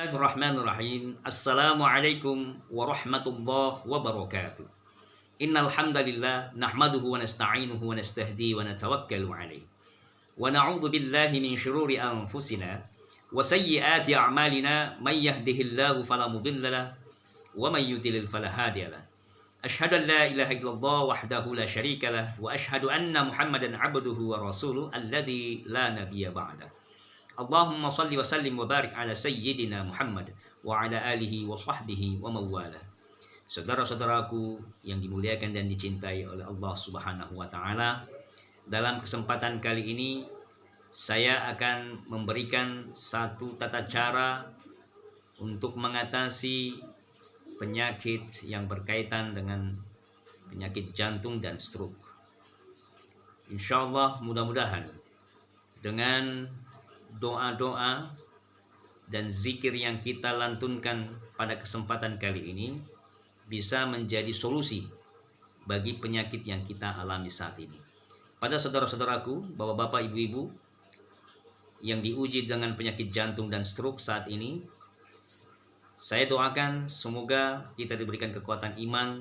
Bismillahirrahmanirrahim. Assalamualaikum warahmatullahi wabarakatuh. Innal hamdalillah nahmaduhu wa nasta'inuhu wa nastahdi wa natawakkalu alayh. Wa na'udzu billahi min shururi anfusina wa sayyiati a'malina may yahdihillahu fala mudilla lahu wa may yudlil fala hadiya lahu. Asyhadu an la ilaha illallah wahdahu la syarika lahu wa asyhadu anna Muhammadan 'abduhu wa rasuluhu alladzi la nabiyya ba'dahu. Allahumma salli wa sallim wa barik ala sayyidina Muhammad wa ala alihi wa sahbihi wa mawala. Saudara-saudaraku yang dimuliakan dan dicintai oleh Allah Subhanahu wa taala, dalam kesempatan kali ini saya akan memberikan satu tata cara untuk mengatasi penyakit yang berkaitan dengan penyakit jantung dan stroke. Insyaallah mudah-mudahan dengan doa-doa dan zikir yang kita lantunkan pada kesempatan kali ini bisa menjadi solusi bagi penyakit yang kita alami saat ini. Pada saudara-saudaraku, bapak-bapak, ibu-ibu yang diuji dengan penyakit jantung dan stroke saat ini, saya doakan semoga kita diberikan kekuatan iman,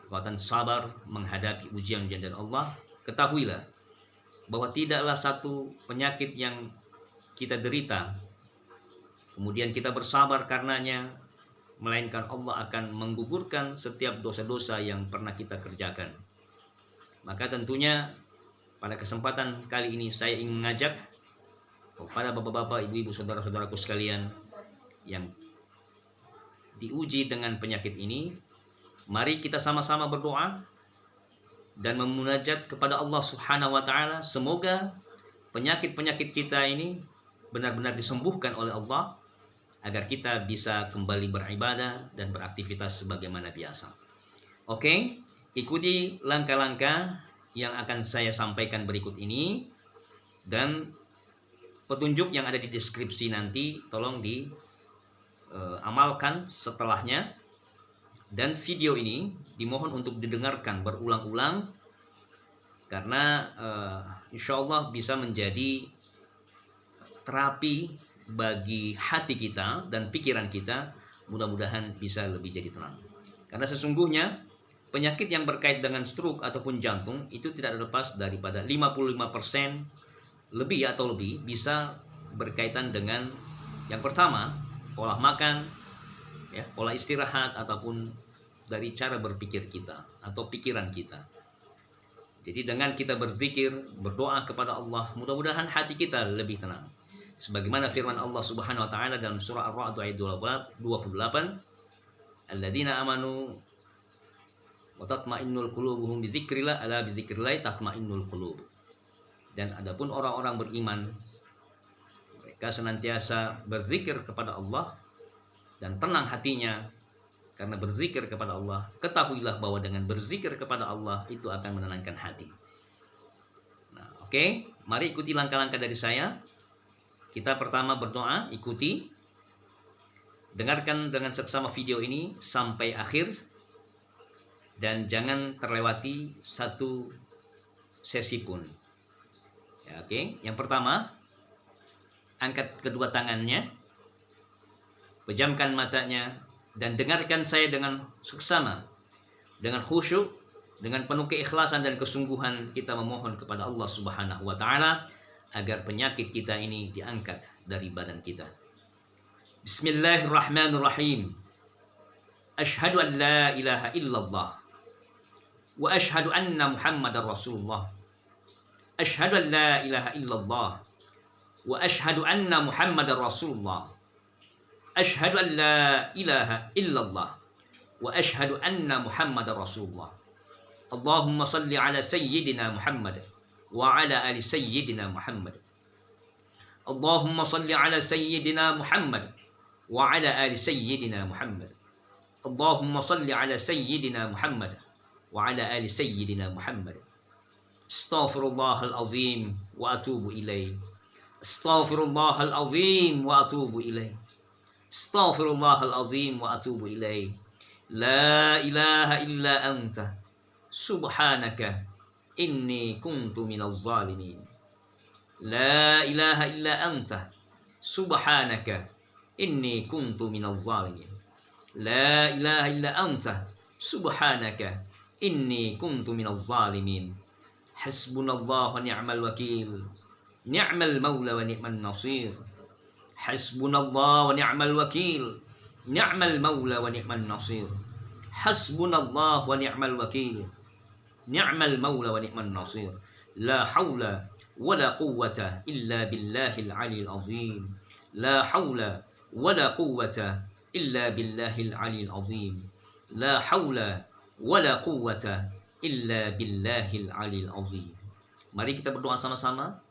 kekuatan sabar menghadapi ujian-ujian dari Allah. Ketahuilah bahwa tidaklah satu penyakit yang kita derita kemudian kita bersabar karenanya, melainkan Allah akan menggugurkan setiap dosa-dosa yang pernah kita kerjakan. Maka tentunya pada kesempatan kali ini saya ingin mengajak kepada bapak-bapak, ibu-ibu, saudara-saudaraku sekalian yang diuji dengan penyakit ini, mari kita sama-sama berdoa dan memunajat kepada Allah Subhanahu wa taala, semoga penyakit-penyakit kita ini benar-benar disembuhkan oleh Allah agar kita bisa kembali beribadah dan beraktivitas sebagaimana biasa. Oke, ikuti langkah-langkah yang akan saya sampaikan berikut ini, dan petunjuk yang ada di deskripsi nanti tolong diamalkan setelahnya, dan video ini dimohon untuk didengarkan berulang-ulang karena insya Allah bisa menjadi terapi bagi hati kita dan pikiran kita, mudah-mudahan bisa lebih jadi tenang. Karena sesungguhnya penyakit yang berkait dengan stroke ataupun jantung itu tidak lepas daripada 55% lebih atau lebih bisa berkaitan dengan yang pertama, pola makan, ya, pola istirahat, ataupun dari cara berpikir kita atau pikiran kita. Jadi dengan kita berzikir, berdoa kepada Allah, mudah-mudahan hati kita lebih tenang. Sebagaimana firman Allah Subhanahu wa taala dalam surah Ar-Ra'd ayat 28, alladzina amanu wa tatma'innul qulubuhum bi dzikrillah, ala bi dzikrillah tatma'innul qulub. Dan adapun orang-orang beriman, mereka senantiasa berzikir kepada Allah dan tenang hatinya karena berzikir kepada Allah. Ketahuilah bahwa dengan berzikir kepada Allah itu akan menenangkan hati. Nah, oke, mari ikuti langkah-langkah dari saya. Kita pertama berdoa, ikuti, dengarkan dengan seksama video ini sampai akhir, dan jangan terlewati satu sesi pun. Ya, oke. Yang pertama, angkat kedua tangannya, pejamkan matanya, dan dengarkan saya dengan seksama, dengan khusyuk, dengan penuh keikhlasan dan kesungguhan kita memohon kepada Allah Subhanahu wa taala agar penyakit kita ini diangkat dari badan kita. Bismillahirrahmanirrahim. Asyhadu an la ilaha illallah wa asyhadu anna Muhammadar Rasulullah. Asyhadu an la ilaha illallah wa asyhadu anna Muhammadar Rasulullah. Asyhadu an la ilaha illallah wa asyhadu anna Muhammadar Rasulullah. Allahumma salli ala sayyidina Muhammad wa ala ali sayyidina Muhammad. Allahumma salli ala sayyidina Muhammad wa ala ali sayyidina Muhammad. Allahumma salli ala sayyidina Muhammad wa ala ali sayyidina Muhammad. Astaghfirullahal azim wa atubu ilaih. Astaghfirullahal azim wa atubu ilaih. Astaghfirullahal azim wa atubu ilaih. La ilaha illa anta subhanaka inni kuntu minaz zalimin. La ilaha illa anta subhanaka inni kuntu minaz zalimin. La ilaha illa anta subhanaka inni kuntu minaz zalimin. Hasbunallahu wa ni'mal wakil. Ni'mal maula wa ni'man nasir. Hasbunallahu wa ni'mal wakil. Ni'mal maula wa ni'man nasir. Hasbunallahu wa ni'mal wakil. Ni'mal maula wa ni'man nasir. La haula wala quwwata illa billahil aliyil azim. La haula wala quwwata illa billahil aliyil azim. La haula wala quwwata illa billahil aliyil azim. Mari kita berdoa sama-sama.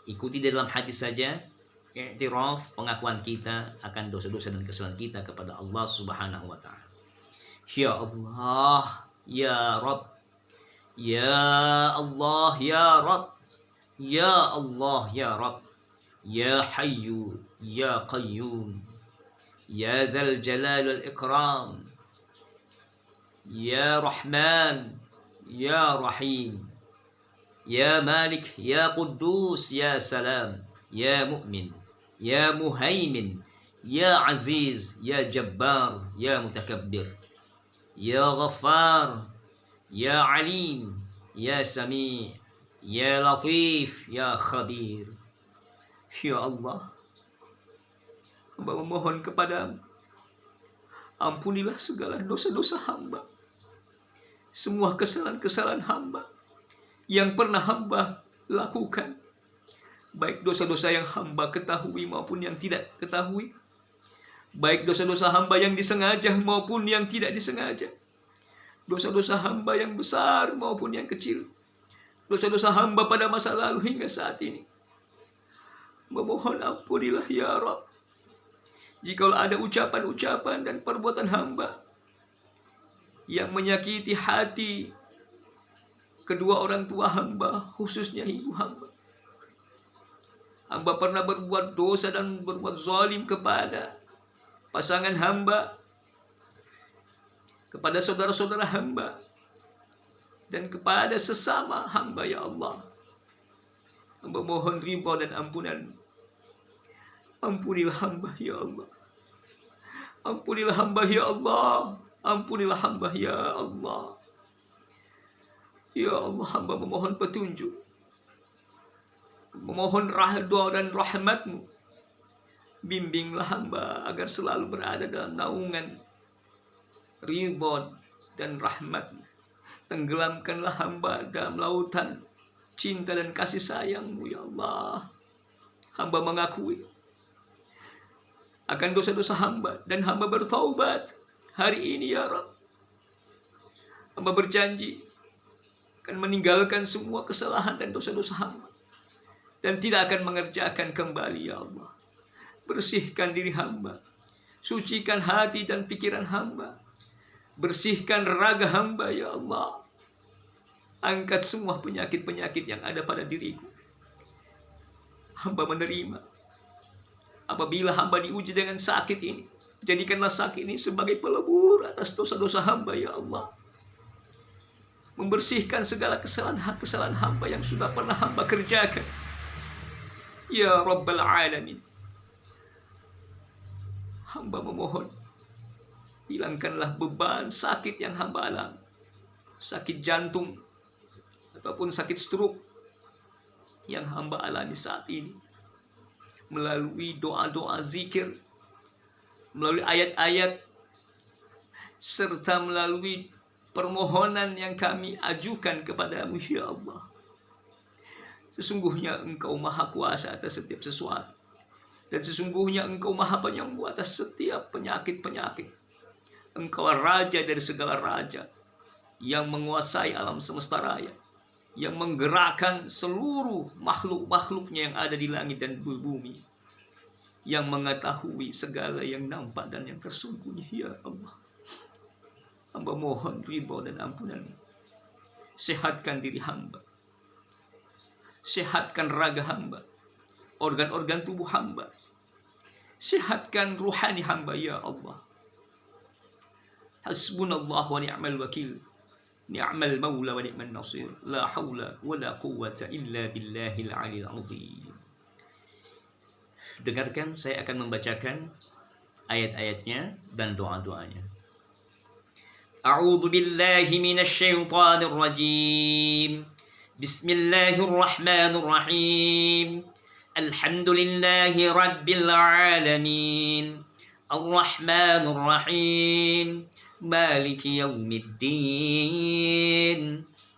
Ikuti dalam hadis saja, i'tiraf, pengakuan kita akan dosa-dosa dan kesalahan kita kepada Allah Subhanahu wa taala. Ya Allah, ya Rabb. Ya Allah, ya Rabb. Ya Allah, ya Rabb. Ya Hayyu, ya Qayyum. Ya Dzal Jalal wal Ikram. Ya Rahman, ya Rahim. Ya Malik, ya Quddus, ya Salam, ya Mu'min, ya Muhaimin, ya Aziz, ya Jabbar, ya Mutakabbir, ya Ghaffar, ya Alim, ya Sami', ya Latif, ya Khabir. Ya Allah, hamba memohon kepadamu, ampunilah segala dosa-dosa hamba, semua kesalahan-kesalahan hamba yang pernah hamba lakukan, baik dosa-dosa yang hamba ketahui maupun yang tidak ketahui, baik dosa-dosa hamba yang disengaja maupun yang tidak disengaja, dosa-dosa hamba yang besar maupun yang kecil, dosa-dosa hamba pada masa lalu hingga saat ini. Memohon ampunilah ya Rabb, jikalau ada ucapan-ucapan dan perbuatan hamba yang menyakiti hati kedua orang tua hamba, khususnya ibu hamba. Hamba pernah berbuat dosa dan berbuat zalim kepada pasangan hamba, kepada saudara-saudara hamba, dan kepada sesama hamba ya Allah. Hamba mohon ridha dan ampunan. Ampunilah hamba ya Allah. Ampunilah hamba ya Allah. Ampunilah hamba ya Allah. Ya Allah, hamba memohon petunjuk, memohon ridha dan rahmat-Mu. Bimbinglah hamba agar selalu berada dalam naungan ridha dan rahmat-Mu. Tenggelamkanlah hamba dalam lautan cinta dan kasih sayang-Mu ya Allah. Hamba mengakui akan dosa-dosa hamba dan hamba bertaubat hari ini ya Rabb. Hamba berjanji akan meninggalkan semua kesalahan dan dosa-dosa hamba dan tidak akan mengerjakan kembali ya Allah. Bersihkan diri hamba, sucikan hati dan pikiran hamba, bersihkan raga hamba ya Allah. Angkat semua penyakit-penyakit yang ada pada diriku. Hamba menerima. Apabila hamba diuji dengan sakit ini, jadikanlah sakit ini sebagai pelebur atas dosa-dosa hamba ya Allah. Membersihkan segala kesalahan hamba yang sudah pernah hamba kerjakan ya Rabbal Alamin. Hamba memohon, hilangkanlah beban sakit yang hamba alami, sakit jantung ataupun sakit stroke yang hamba alami saat ini, melalui doa-doa zikir, melalui ayat-ayat, serta melalui permohonan yang kami ajukan kepadamu ya Allah. Sesungguhnya Engkau maha kuasa atas setiap sesuatu, dan sesungguhnya Engkau maha penyembuh atas setiap penyakit-penyakit. Engkau raja dari segala raja, yang menguasai alam semesta raya, yang menggerakkan seluruh makhluk-makhluknya yang ada di langit dan bumi, yang mengetahui segala yang nampak dan yang tersembunyi ya Allah. Hamba mohon ridha dan ampunan. Sehatkan diri hamba, sehatkan raga hamba, organ-organ tubuh hamba, sehatkan ruhani hamba ya Allah. Hasbunallah wa ni'mal wakil, ni'mal maula wa ni'man nasir. La haula wa la quwwata illa billahil aliyil azim. Dengarkan, saya akan membacakan ayat-ayatnya dan doa-doanya. A'udzu billahi minasy syaithanir rajim. Bismillahirrahmanirrahim. Alhamdulillahi rabbil alamin. Arrahmanir rahim. Maliki yaumiddin.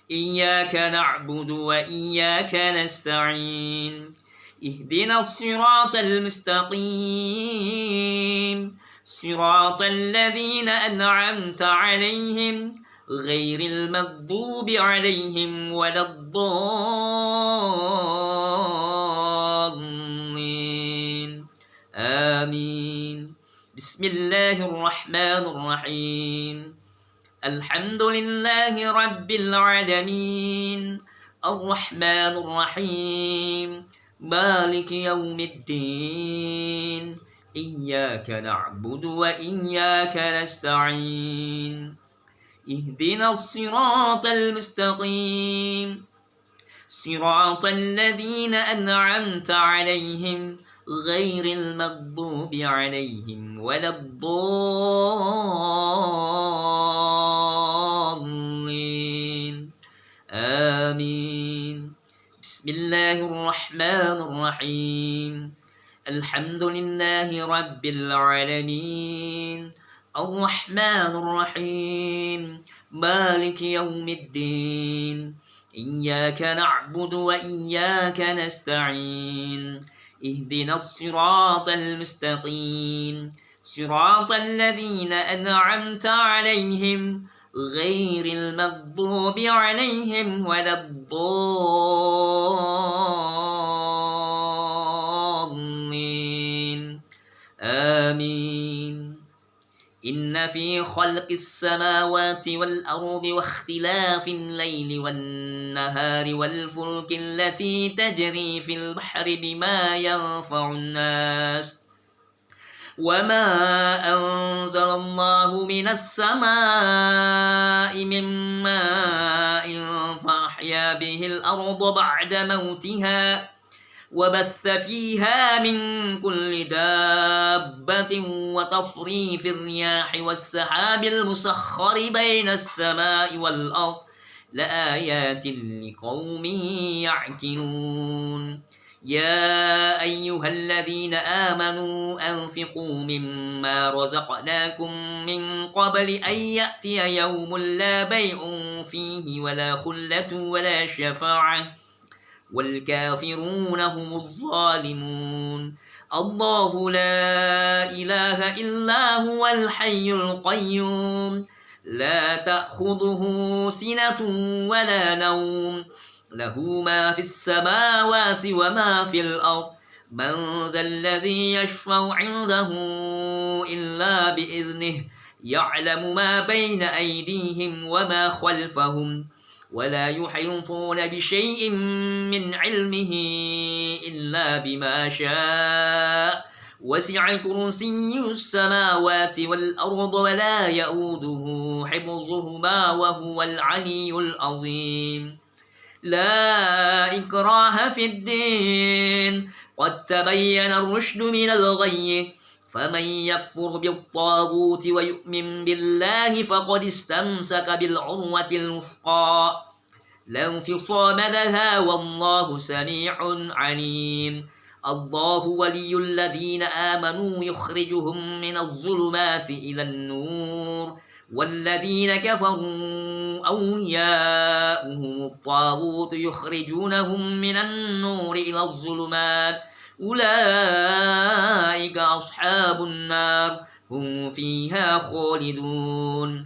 Iyyaka na'budu wa iyyaka nasta'in. Ihdinas siratal mustaqim. صراط الذين أنعمت عليهم غير المغضوب عليهم ولا الضالين آمين. بسم الله الرحمن الرحيم. الحمد لله رب العالمين. الرحمن الرحيم. مالك يوم الدين. إياك نعبد وإياك نستعين. اهدنا الصراط المستقيم. صراط الذين أنعمت عليهم غير المغضوب عليهم ولا الضالين آمين. بسم الله الرحمن الرحيم. الحمد لله رب العالمين. الرحمن الرحيم. مالك يوم الدين. إياك نعبد وإياك نستعين. اهدنا الصراط المستقيم. صراط الذين أنعمت عليهم غير المغضوب عليهم ولا الضالين آمين. إن في خلق السماوات والأرض واختلاف الليل والنهار والفلك التي تجري في البحر بما ينفع الناس وما أنزل الله من السماء من ماء فأحيا به الأرض بعد موتها وبث فيها من كل دابة وتصريف الرياح والسحاب المسخر بين السماء والأرض لآيات لقوم يعقلون. يا أيها الذين آمنوا أنفقوا مما رزقناكم من قبل أن يأتي يوم لا بيع فيه ولا خلة ولا شفاعة والكافرون هم الظالمون. الله لا إله إلا هو الحي القيوم لا تأخذه سنة ولا نوم له ما في السماوات وما في الأرض من ذا الذي يشفع عنده إلا بإذنه يعلم ما بين أيديهم وما خلفهم ولا يحيطون بشيء من علمه إلا بما شاء وسع كرسي السماوات والأرض ولا يؤوده حفظهما وهو العلي العظيم. لا إكراه في الدين قد تبين الرشد من الغي فمن يكفر بالطاغوت ويؤمن بالله فقد استمسك بالعروة الوثقى لا انفصام لها والله سميع عليم. الله ولي الذين آمنوا يخرجهم من الظلمات إلى النور والذين كفروا أولياؤهم الطاغوت يخرجونهم من النور إلى الظلمات أولئك أصحاب النار هم فيها خالدون.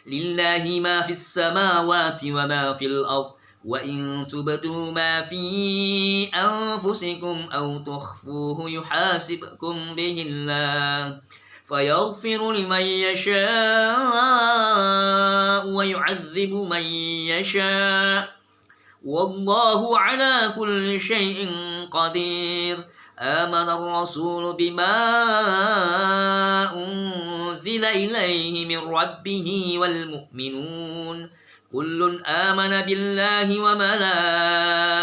لله ما في السماوات وما في الأرض وإن تبدوا ما في أنفسكم أو تخفوه يحاسبكم به الله فيغفر لمن يشاء ويعذب من يشاء والله على كل شيء قدير. آمن الرسول بما أنزل إليه من ربه والمؤمنون كل آمن بالله وملائكته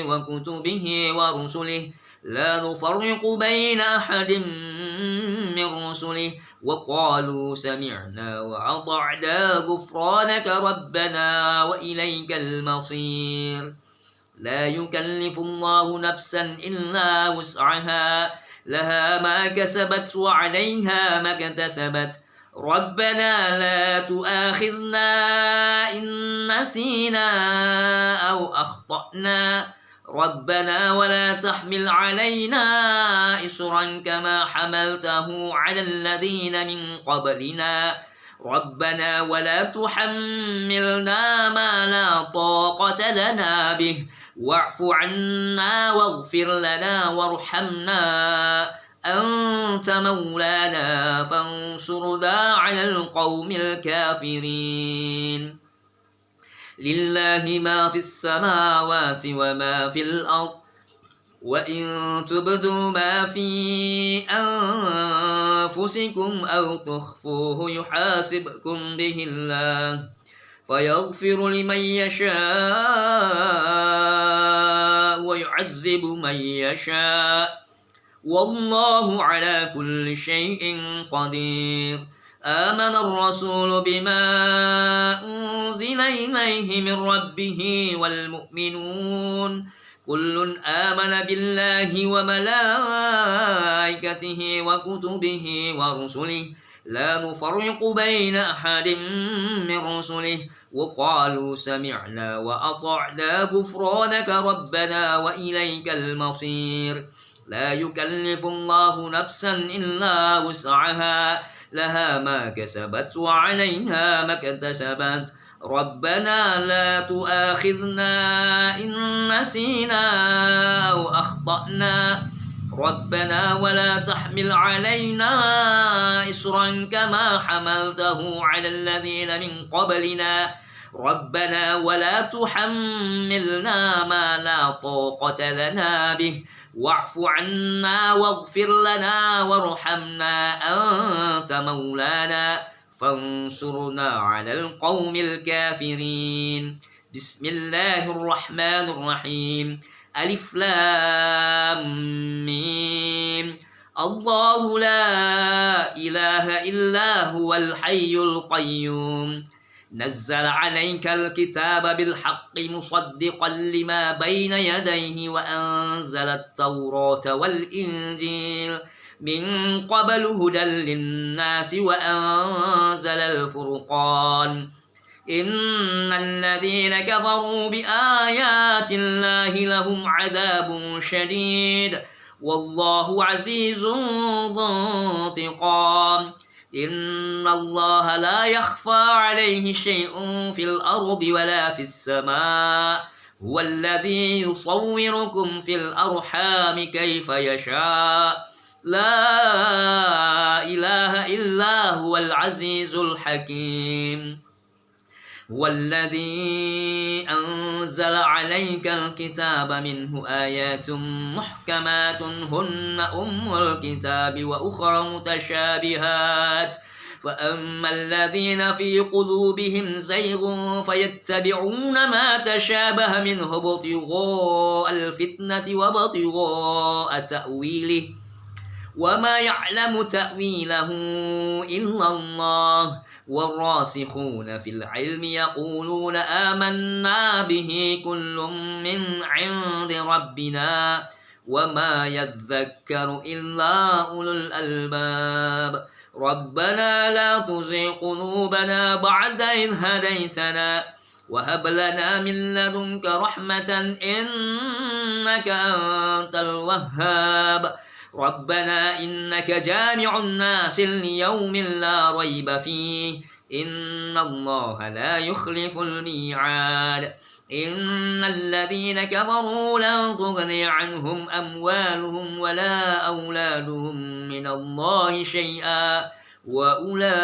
وكتبه ورسله لا نفرق بين أحد من رسله وقالوا سمعنا وأطعنا غفرانك ربنا وإليك المصير لا يكلف الله نفسا إلا وسعها لها ما كسبت وعليها ما اكتسبت ربنا لا تؤاخذنا إن نسينا أو أخطأنا ربنا ولا تحمل علينا إصرا كما حملته على الذين من قبلنا ربنا ولا تحملنا ما لا طاقة لنا به واعف عنا واغفر لنا وارحمنا أنت مولانا فانصرنا على القوم الكافرين لله ما في السماوات وما في الأرض وإن تبدوا ما في أنفسكم أو تخفوه يحاسبكم به الله فيغفر لمن يشاء ويعذب من يشاء والله على كل شيء قدير آمن الرسول بما أنزل إليه من ربه والمؤمنون كل آمن بالله وملائكته وكتبه ورسله لا نفرق بين أحد من رسله وقالوا سمعنا وأطعنا غفرانك ربنا وإليك المصير لا يكلف الله نفسا إلا وسعها لها ما كسبت وعليها ما اكتسبت ربنا لا تؤاخذنا إن نسينا أو أخطأنا ربنا ولا تحمل علينا إصرا كما حملته على الذين من قبلنا ربنا ولا تحملنا ما لا طاقة لنا به واعف عنا واغفر لنا وارحمنا أنت مولانا فانصرنا على القوم الكافرين بسم الله الرحمن الرحيم ألف لام ميم الله لا إله إلا هو الحي القيوم نزل عليك الكتاب بالحق مصدقا لما بين يديه وأنزل التوراة والإنجيل من قبل هدى للناس وأنزل الفرقان إن الذين كفروا بآيات الله لهم عذاب شديد والله عزيز ذو انتقام إن الله لا يخفى عليه شيء في الأرض ولا في السماء هو الذي يصوركم في الأرحام كيف يشاء لا إله إلا هو العزيز الحكيم هو الذي أنزل عليك الكتاب منه آيات محكمات هن أم الكتاب وأخرى متشابهات فأما الذين في قلوبهم زيغ فيتبعون ما تشابه منه ابتغاء الفتنة وابتغاء تأويله وما يعلم تأويله إلا الله والراسخون في العلم يقولون آمنا به كل من عند ربنا وما يذكر إلا أولو الألباب ربنا لا تزغ قلوبنا بعد إذ هديتنا وهب لنا من لدنك رحمة إنك أنت الوهاب ربنا إنك جامع الناس ليوم لا ريب فيه إن الله لا يخلف الميعاد إن الذين كفروا لا تغني عنهم أموالهم ولا أولادهم من الله شيئا وأولئك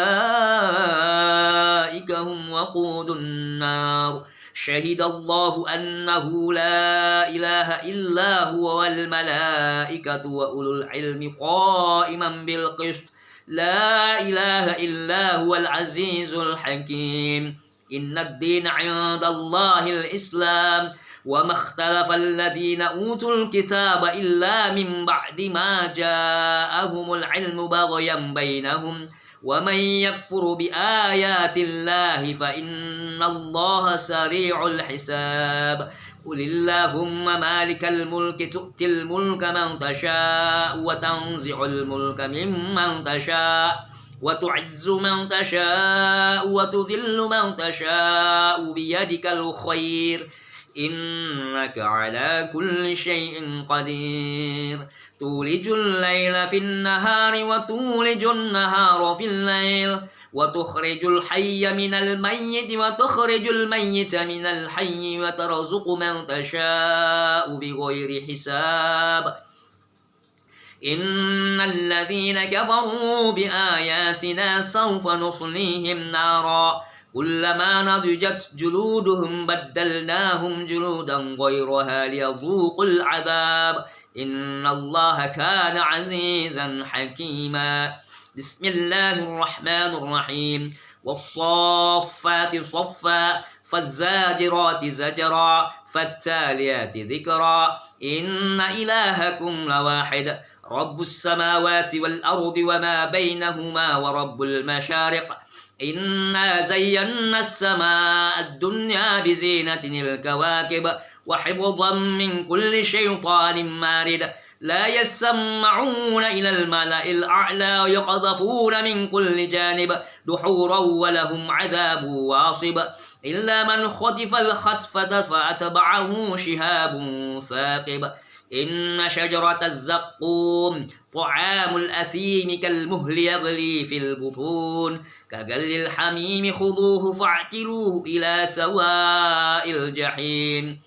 هم وقود النار شهد الله أنه لا إله إلا هو والملائكة وأولو العلم قائما بالقسط لا إله إلا هو العزيز الحكيم إن الدين عند الله الإسلام وما اختلف الذين أوتوا الكتاب إلا من بعد ما جاءهم العلم بغيا بينهم ومن يكفر بآيات الله فإن الله سريع الحساب قل اللهم مالك الملك تؤتي الملك من تشاء وتنزع الملك ممن تشاء وتعز من تشاء وتذل من تشاء بيدك الخير إنك على كل شيء قدير تولج الليل في النهار وتولج النهار في الليل وتخرج الحي من الميت وتخرج الميت من الحي وترزق من تشاء بغير حساب إن الذين كفروا بآياتنا سوف نصليهم نارا كلما نضجت جلودهم بدلناهم جلودا غيرها ليذوقوا العذاب إن الله كان عزيزا حكيما بسم الله الرحمن الرحيم والصافات صفا فالزاجرات زجرا فالتاليات ذكرا إن إلهكم لواحد رب السماوات والأرض وما بينهما ورب المشارق إنا زينا السماء الدنيا بزينة الكواكب وحفظا من كل شيطان مارد لا يسمعون إلى الملأ الأعلى ويقذفون من كل جانب دحورا ولهم عذاب واصب إلا من خطف الخطفة فأتبعه شهاب ثاقب إن شجرة الزقوم طعام الأثيم كالمهل يغلي في البطون كغلي الحميم خذوه فاعتلوه إلى سواء الجحيم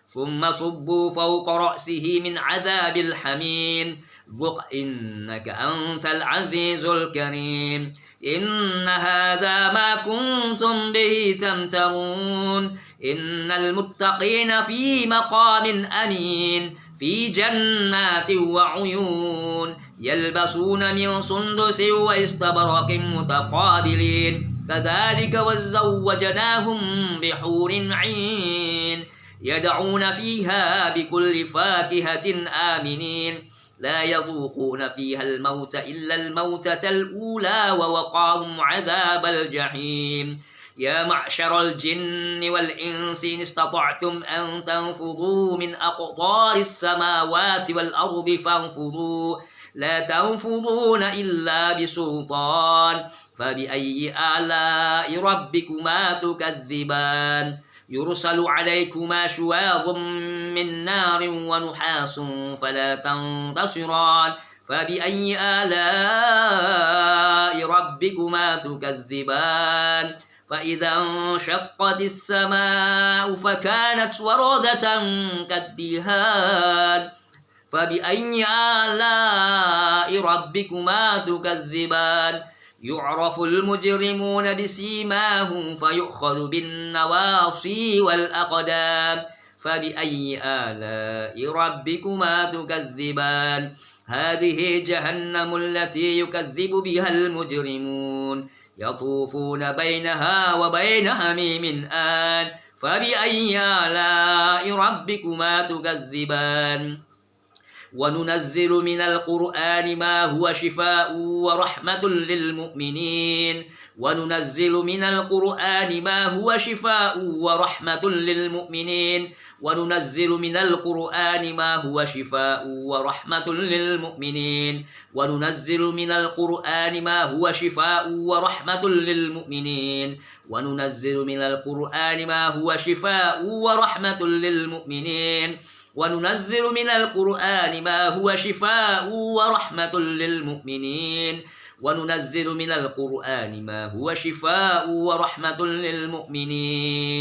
ثم صبوا فوق رأسه من عذاب الحميم ذق إنك أنت العزيز الكريم إن هذا ما كنتم به تمترون إن المتقين في مقام أمين في جنات وعيون يلبسون من سندس واستبرق متقابلين كذلك وزوجناهم بحور عين يدعون فيها بكل فاكهة آمنين لا يذوقون فيها الموت إلا الموتة الأولى ووقاهم عذاب الجحيم يا معشر الجن والإنس إن استطعتم أن تنفذوا من أقطار السماوات والأرض فانفذوا لا تنفذون إلا بسلطان فبأي آلاء ربكما تكذبان يرسل عليكما شواظ من نار ونحاس فلا تنتصران فبأي آلاء ربكما تكذبان فإذا انشقت السماء فكانت وردة كالدهان فبأي آلاء ربكما تكذبان يعرف المجرمون بسيماهم فيؤخذ بالنواصي والأقدام فبأي آلاء ربكما تكذبان هذه جهنم التي يكذب بها المجرمون يطوفون بينها وبين حميم آن فبأي آلاء ربكما تكذبان وننزل من القرآن ما هو شفاء ورحمة للمؤمنين وننزل من القرآن ما هو شفاء ورحمة للمؤمنين وننزل من القرآن ما هو شفاء ورحمة للمؤمنين وننزل من القرآن ما هو شفاء ورحمة للمؤمنين وننزل من القرآن ما هو شفاء ورحمة للمؤمنين وننزل من القرآن ما هو شفاء ورحمة للمؤمنين وننزل من القرآن ما هو شفاء ورحمة للمؤمنين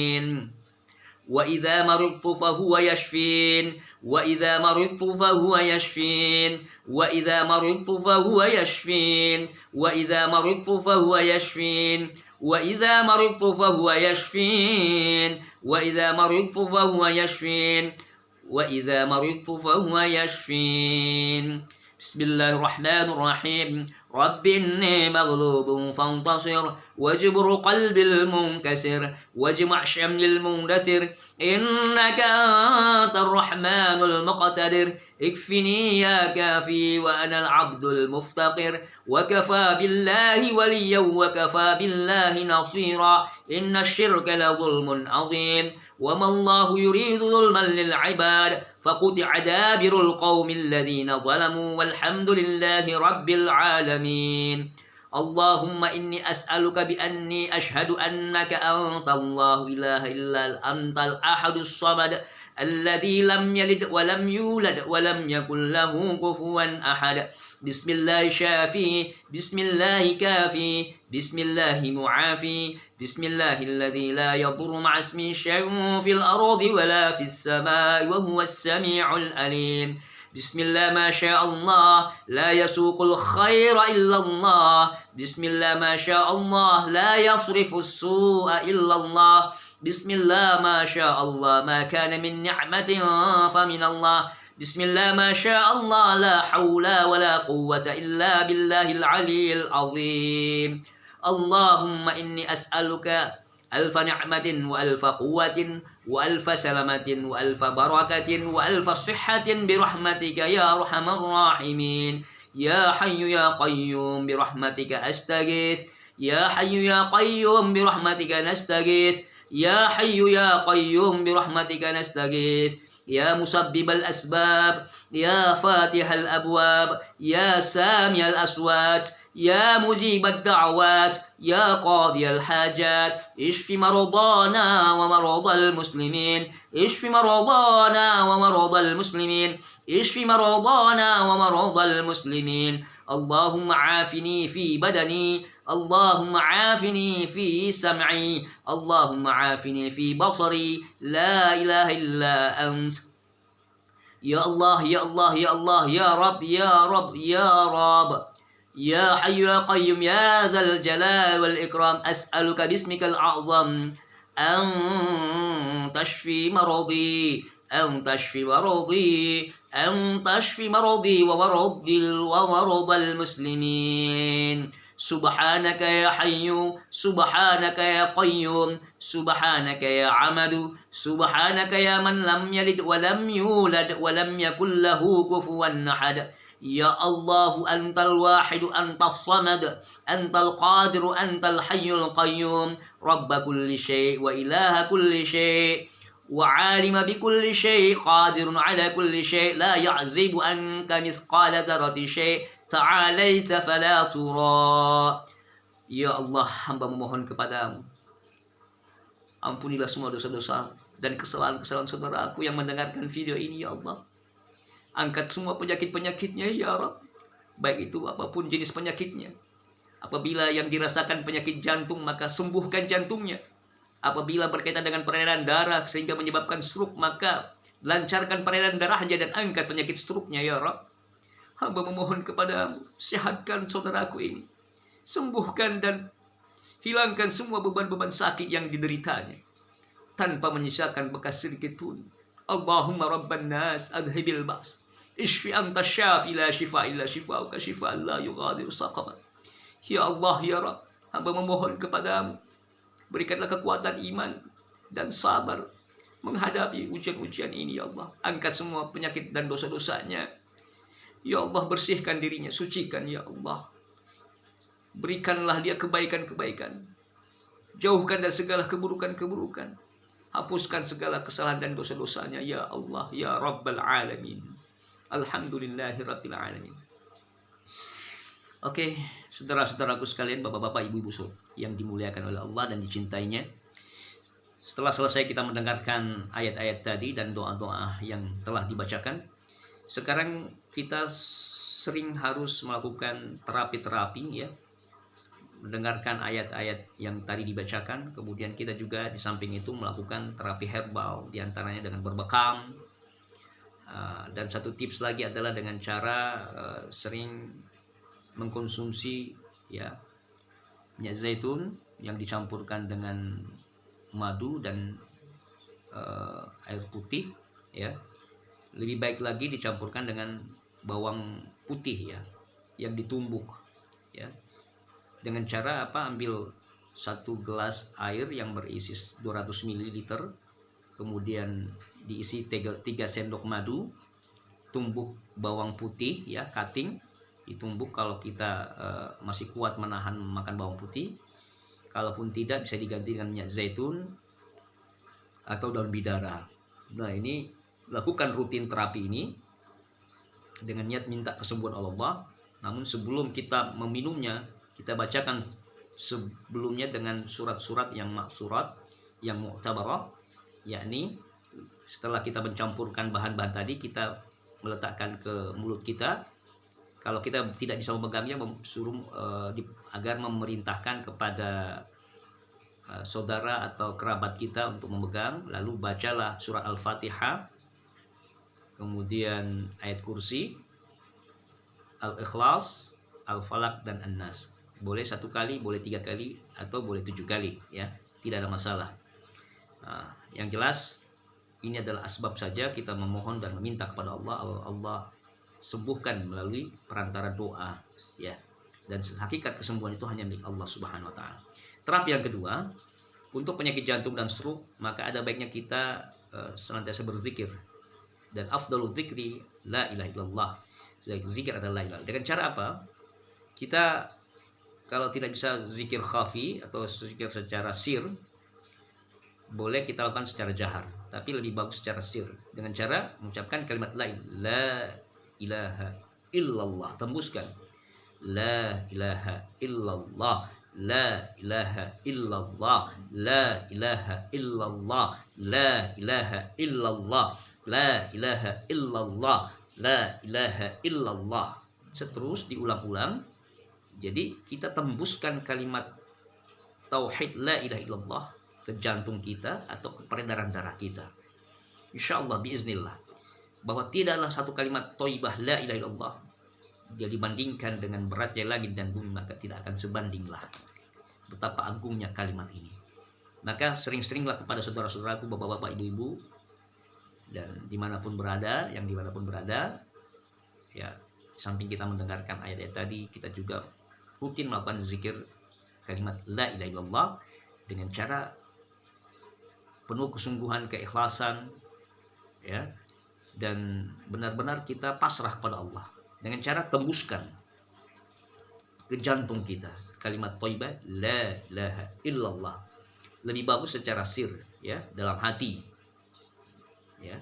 وإذا مرضت فهو يشفين وإذا مرضت فهو يشفين وإذا مرضت فهو يشفين وإذا مرضت فهو يشفين وإذا مرضت فهو يشفين وإذا مرضت فهو يشفين وإذا مرضت فهو يشفين بسم الله الرحمن الرحيم رب إني مغلوب فانتصر واجبر قلب المنكسر واجمع شمل المندثر إنك أنت الرحمن المقتدر اكفني يا كافي وأنا العبد المفتقر وكفى بالله وليا وكفى بالله نصيرا إن الشرك لظلم عظيم وما الله يريد ظلما للعباد فقطع دابر القوم الذين ظلموا والحمد لله رب العالمين اللهم إني أسألك بأني أشهد أنك أنت الله إله إلا أنت الأحد الصمد الذي لم يلد ولم يولد ولم يكن له كفوا أحد بسم الله شافي بسم الله كافي بسم الله معافي بسم الله الذي لا يضر مع اسمه شيء في الأرض ولا في السماء وهو السميع العليم بسم الله ما شاء الله لا يسوق الخير إلا الله بسم الله ما شاء الله لا يصرف السوء إلا الله بسم الله ما شاء الله ما كان من نعمة فمن الله بسم الله ما شاء الله لا حول ولا قوة إلا بالله العلي العظيم اللهم إني أسألك ألف نعمة وألف قوة وألف سلامة وألف بركة وألف صحة برحمتك يا أرحم الراحمين يا حي يا قيوم برحمتك أستغيث يا حي يا قيوم برحمتك نستغيث يا حي يا قيوم برحمتك نستغيث يا مسبب الأسباب يا فاتح الأبواب يا سامي الأصوات يا مجيب الدعوات يا قاضي الحاجات اشف مرضانا ومرضى المسلمين اشف مرضانا ومرضى المسلمين اشف مرضانا ومرضى المسلمين اللهم عافني في بدني اللهم عافني في سمعي اللهم عافني في بصري لا إله إلا أنت يا الله يا الله يا الله يا رب يا رب يا رب يا حي يا قيوم يا ذا الجلال والإكرام أسألك باسمك الأعظم أن تشفي مرضي أن تشفي مرضي أن تشفي مرضي ومرض المسلمين سبحانك يا حي سبحانك يا قيوم سبحانك يا عمد سبحانك يا من لم يلد ولم يولد ولم يكن له كفوا أحد يا الله أنت الواحد أنت الصمد أنت القادر أنت الحي القيوم رب كل شيء وإله كل شيء وعالم بكل شيء قادر على كل شيء لا يعزب عنك مثقال ذرة شيء تعاليت فلا ترى Ya Allah, hamba memohon kepadamu, ampunilah semua dosa-dosa dan kesalahan-kesalahan saudaraku yang mendengarkan video ini ya Allah. Angkat semua penyakit-penyakitnya ya Rabb, baik itu apapun jenis penyakitnya. Apabila yang dirasakan penyakit jantung, maka sembuhkan jantungnya. Apabila berkaitan dengan peredaran darah sehingga menyebabkan stroke, maka lancarkan peredaran darahnya dan angkat penyakit stroke-nya ya Rabb. Hamba memohon kepadamu, sehatkan saudaraku ini, sembuhkan dan hilangkan semua beban-beban sakit yang dideritanya tanpa menyisakan bekas sedikit pun. Allahumma rabban nas adhibil ba's ishfi anta syafi la shifa illa shifauka shifaan la yughadiru saqama. Ya Allah ya Rabb, hamba memohon kepadamu, berikanlah kekuatan iman dan sabar menghadapi ujian-ujian ini ya Allah. Angkat semua penyakit dan dosa-dosanya ya Allah, bersihkan dirinya, sucikan ya Allah. Berikanlah dia kebaikan-kebaikan, jauhkan dari segala keburukan-keburukan, hapuskan segala kesalahan dan dosa-dosanya ya Allah ya Rabbal Alamin. Alhamdulillahirabbil alamin. Oke, saudara-saudaraku sekalian, bapak-bapak, ibu-ibu yang dimuliakan oleh Allah dan dicintainya. Setelah selesai kita mendengarkan ayat-ayat tadi dan doa-doa yang telah dibacakan, sekarang kita sering harus melakukan terapi-terapi ya. Mendengarkan ayat-ayat yang tadi dibacakan, kemudian kita juga di samping itu melakukan terapi herbal, diantaranya dengan berbekam, dan satu tips lagi adalah dengan cara sering mengkonsumsi ya minyak zaitun yang dicampurkan dengan madu dan air putih ya. Lebih baik lagi dicampurkan dengan bawang putih ya yang ditumbuk ya. Dengan cara apa? Ambil 1 gelas air yang berisi 200 ml, kemudian diisi 3 sendok madu, tumbuk bawang putih ya, cutting, ditumbuk kalau kita masih kuat menahan makan bawang putih. Kalaupun tidak, bisa diganti dengan minyak zaitun atau daun bidara. Nah, ini lakukan rutin terapi ini dengan niat minta kesembuhan Allah. Namun sebelum kita meminumnya, kita bacakan sebelumnya dengan surat-surat yang maksurat, yang mu'tabarah, yakni setelah kita mencampurkan bahan-bahan tadi, kita meletakkan ke mulut kita. Kalau kita tidak bisa memegangnya, suruh agar memerintahkan kepada saudara atau kerabat kita untuk memegang. Lalu bacalah surat Al-Fatihah, kemudian ayat kursi, Al-Ikhlas, Al-Falaq, dan An-Nas. Boleh 1 kali, boleh 3 kali, atau boleh 7 kali ya, tidak ada masalah. Nah, yang jelas ini adalah asbab saja kita memohon dan meminta kepada Allah. Allah sembuhkan melalui perantara doa ya, dan hakikat kesembuhan itu hanya milik Allah Subhanahu wa taala. Terapi yang kedua, untuk penyakit jantung dan stroke, maka ada baiknya kita senantiasa berzikir. Dan afdalul dzikri la ilaha illallah. Zikir adalah la ilaha. Dengan cara apa? Kita kalau tidak bisa zikir khafi atau zikir secara sir, boleh kita lakukan secara jahar, tapi lebih bagus secara sir dengan cara mengucapkan kalimat la ilaha illallah. Tembuskan la ilaha illallah, la ilaha illallah, la ilaha illallah, la ilaha illallah, la ilaha illallah, la ilaha illallah. Seterus diulang-ulang. Jadi kita tembuskan kalimat tauhid la ilaha illallah ke jantung kita atau ke peredaran darah kita. Insyaallah biiznillah, bahwa tidaklah satu kalimat thayyibah la ilaha illallah dia dibandingkan dengan beratnya langit dan bumi, maka tidak akan sebandinglah betapa agungnya kalimat ini. Maka sering-seringlah kepada saudara-saudaraku, bapak-bapak, ibu-ibu, dan dimanapun berada, yang dimanapun berada ya, samping kita mendengarkan ayat-ayat tadi, kita juga rutin melakukan zikir kalimat la ilaha illallah dengan cara penuh kesungguhan, keikhlasan ya, dan benar-benar kita pasrah pada Allah dengan cara tembuskan ke jantung kita kalimat thayyibah la ilaha illallah. Lebih bagus secara sir ya, dalam hati ya.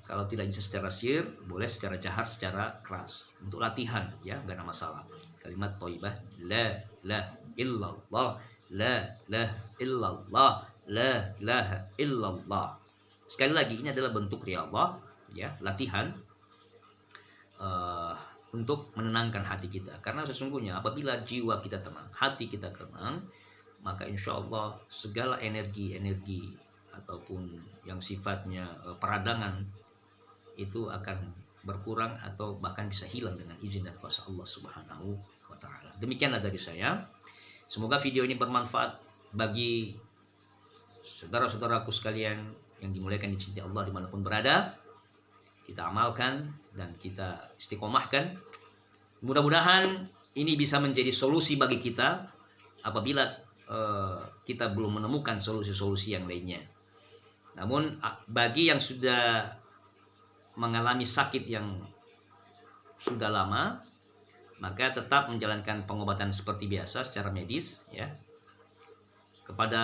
Kalau tidak bisa secara sir, boleh secara jahar, secara keras. Untuk latihan ya, gak ada masalah. Kalimat thayyibah la ilaha illallah, la ilaha illallah, la ilaha illallah. Sekali lagi, ini adalah bentuk riyadhah ya, latihan untuk menenangkan hati kita. Karena sesungguhnya apabila jiwa kita tenang, hati kita tenang, maka insya Allah segala energi ataupun yang sifatnya peradangan itu akan berkurang atau bahkan bisa hilang dengan izin dan kuasa Allah Subhanahu wa taala. Demikianlah dari saya. Semoga video ini bermanfaat bagi saudara-saudaraku sekalian yang dimuliakan, dicintai Allah dimanapun berada. Kita amalkan dan kita istiqomahkan. Mudah-mudahan ini bisa menjadi solusi bagi kita apabila kita belum menemukan solusi-solusi yang lainnya. Namun bagi yang sudah mengalami sakit yang sudah lama, maka tetap menjalankan pengobatan seperti biasa secara medis ya. Kepada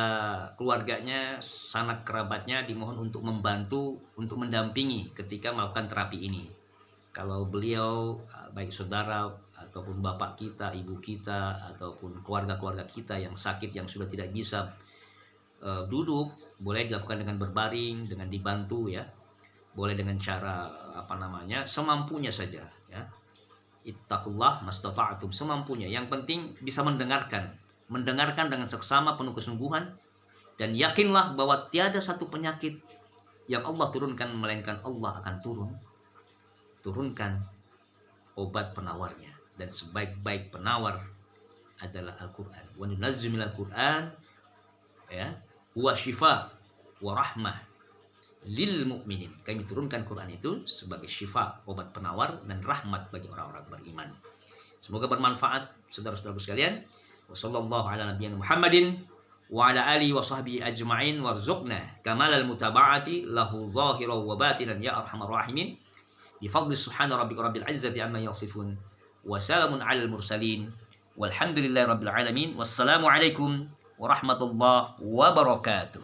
keluarganya, sanak kerabatnya dimohon untuk membantu, untuk mendampingi ketika melakukan terapi ini. Kalau beliau baik saudara ataupun bapak kita, ibu kita, ataupun keluarga-keluarga kita yang sakit, yang sudah tidak bisa duduk, boleh dilakukan dengan berbaring, dengan dibantu ya. Boleh dengan cara semampunya saja ya. Ittaqullah mastata'tum, semampunya. Yang penting bisa mendengarkan dengan seksama penuh kesungguhan, dan yakinlah bahwa tiada satu penyakit yang Allah turunkan melainkan Allah akan turunkan obat penawarnya, dan sebaik-baik penawar adalah Al-Qur'an. Wa nunazzilu minal Qur'an ya, huwa syifa wa rahmah lil mu'minin. Kami turunkan Quran itu sebagai syifa, obat penawar dan rahmat bagi orang-orang beriman. Semoga bermanfaat saudara-saudaraku sekalian. Wassallallahu ala nabiyina Muhammadin wa ala alihi wa sahbihi ajma'in warzuqna kamalal mutaba'ati lahu zahiran wa batinan ya arhamar rahimin. Bi fadli subhana rabbika rabbil izzati amma yasifun wa salamun alal mursalin walhamdulillahi rabbil alamin. Wassalamu alaikum warahmatullahi wabarakatuh.